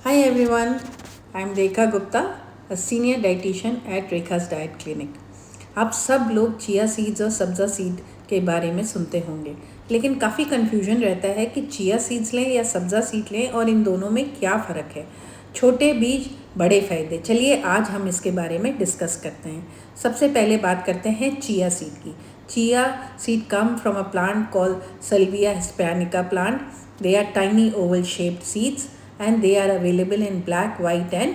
Hi everyone, I'm Rekha Gupta, a senior dietitian at Rekha's Diet Clinic. आप सब लोग chia seeds और सब्जा seed के बारे में सुनते होंगे, लेकिन काफ़ी कन्फ्यूजन रहता है कि चिया सीड्स लें या सब्जा सीड लें और इन दोनों में क्या फ़र्क है। छोटे बीज बड़े फ़ायदे, चलिए आज हम इसके बारे में डिस्कस करते हैं। सबसे पहले बात करते हैं चिया सीड की। Chia seed come from a plant called Salvia hispanica plant. They are tiny oval shaped seeds and they are available in black, white and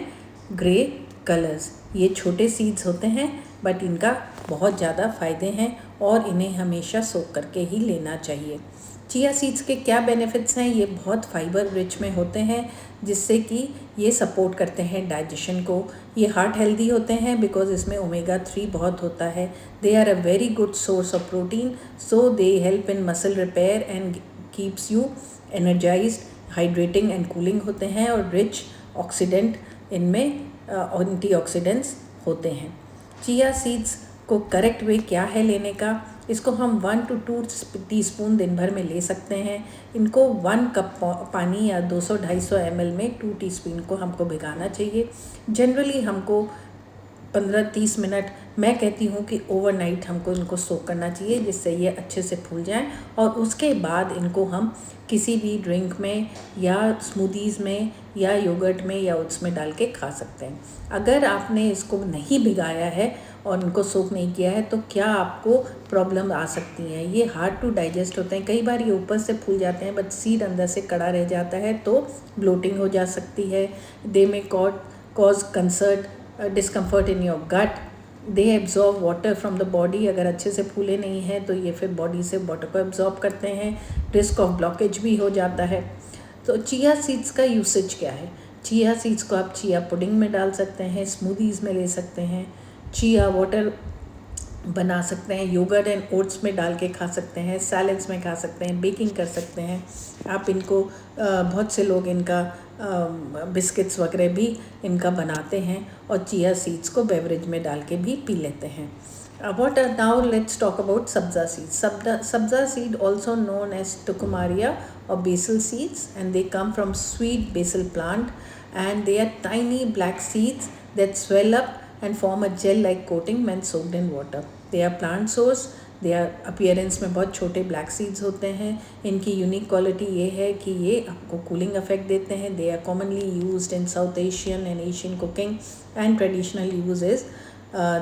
grey colors. ये छोटे सीड्स होते हैं बट इनका बहुत ज़्यादा फ़ायदे हैं और इन्हें हमेशा सोख करके ही लेना चाहिए। चिया सीड्स के क्या बेनिफिट्स हैं? ये बहुत फाइबर रिच में होते हैं जिससे कि ये सपोर्ट करते हैं डाइजेशन को। ये हार्ट हेल्दी होते हैं बिकॉज इसमें ओमेगा 3 बहुत होता है। They are a very good source of protein, so they help in muscle repair and keeps you energised, hydrating and cooling होते हैं और रिच ऑक्सीडेंट इनमें एंटीऑक्सीडेंट्स होते हैं। चिया सीड्स को करेक्ट वे क्या है लेने का? इसको हम 1 to 2 टीस्पून दिन भर में ले सकते हैं। इनको 1 कप पानी या 200-250 ml में 2 टीस्पून को हमको भिगाना चाहिए। जनरली हमको 15-30 मिनट, मैं कहती हूँ कि ओवरनाइट हमको इनको सोक करना चाहिए जिससे ये अच्छे से फूल जाएं और उसके बाद इनको हम किसी भी ड्रिंक में या स्मूदीज़ में या योगर्ट में या ओट्स में डाल के खा सकते हैं। अगर आपने इसको नहीं भिगाया है और इनको सोक नहीं किया है तो क्या आपको प्रॉब्लम आ सकती है। ये हार्ड टू डाइजेस्ट होते हैं, कई बार ये ऊपर से फूल जाते हैं बट सीड अंदर से कड़ा रह जाता है तो ब्लोटिंग हो जा सकती है। They may cause concert discomfort in your gut. They absorb water from the body, अगर अच्छे से फूले नहीं हैं तो ये फिर बॉडी से वाटर को एब्जॉर्ब करते हैं। रिस्क ऑफ ब्लॉकेज भी हो जाता है। तो चिया सीड्स का यूसेज क्या है? चिया सीड्स को आप चिया पुडिंग में डाल सकते हैं, स्मूदीज़ में ले सकते हैं, चिया वाटर बना सकते हैं, योगर्ट एंड ओट्स में डाल के खा सकते हैं, सैलड्स में खा सकते हैं, बेकिंग कर सकते हैं आप इनको। बहुत से लोग इनका बिस्किट्स वगैरह भी इनका बनाते हैं और चिया सीड्स को बेवरेज में डाल के भी पी लेते हैं। Now let's talk about sabza seeds. Sabza seed, also known as tucumaria or basil seeds, and they come from sweet basil plant, and they are tiny black seeds that swell up and form a gel-like coating when soaked in water. They are plant source. They are appearance में बहुत छोटे black seeds होते हैं। इनकी unique quality ये है कि ये आपको कूलिंग इफेक्ट देते हैं। They are commonly used in South Asian and Asian cooking and traditional use is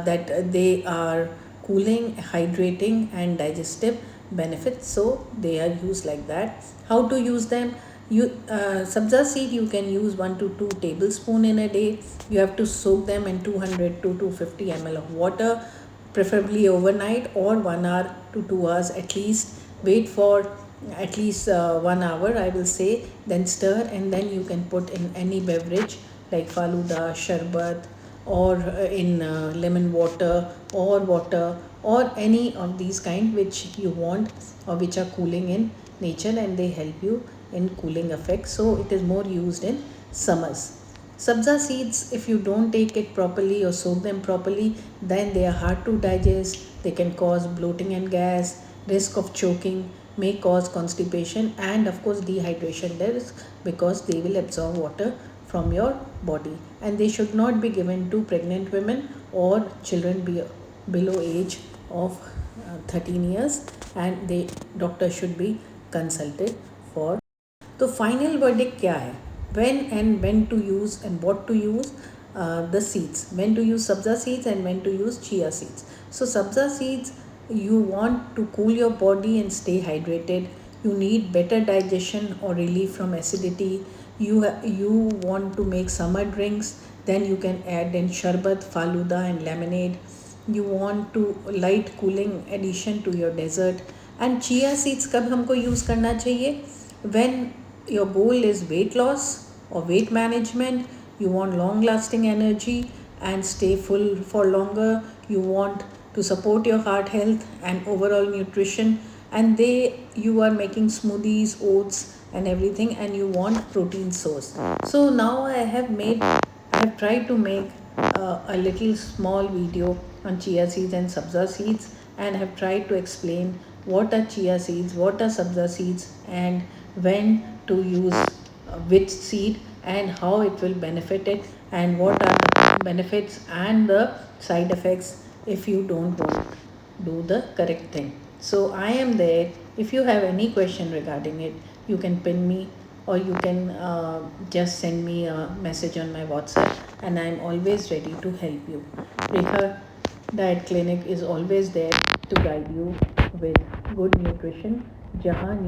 that they are cooling, hydrating and digestive benefits, so they are used like that. How to use them? Sabza seed you can use 1 to 2 tablespoon in a day. You have to soak them in 200 to 250 ml of water, preferably overnight, or 1 hour to 2 hours at least. Wait for at least 1 hour, I will say, then stir, and then you can put in any beverage like faluda, sharbat, or in lemon water or any of these kind which you want or which are cooling in nature, and they help you in cooling effect, so it is more used in summers. Sabza seeds, if you don't take it properly or soak them properly, then they are hard to digest. They can cause bloating and gas, risk of choking, may cause constipation, and of course dehydration risk because they will absorb water from your body, and they should not be given to pregnant women or children below age of 13 years, and the doctor should be consulted for. तो final verdict क्या है? When and when to use and what to use the seeds, when to use sabza seeds and when to use chia seeds. So sabza seeds, you want to cool your body and stay hydrated. You need better digestion or relief from acidity. You want to make summer drinks, then you can add in sharbat, faluda and lemonade. You want to light cooling addition to your dessert. And chia seeds कब हमको use करना चाहिए? When your goal is weight loss or weight management, you want long lasting energy and stay full for longer, you want to support your heart health and overall nutrition, and you are making smoothies, oats and everything, and you want protein source. So now I have tried to make a little small video on chia seeds and sabza seeds, and have tried to explain what are chia seeds, what are sabza seeds, and when to use which seed, and how it will benefit it, and what are the benefits and the side effects if you don't want do the correct thing. So I am there. If you have any question regarding it, you can pin me, or you can just send me a message on my WhatsApp, and I'm always ready to help you. Rekha Diet Clinic is always there to guide you with good nutrition. Jahan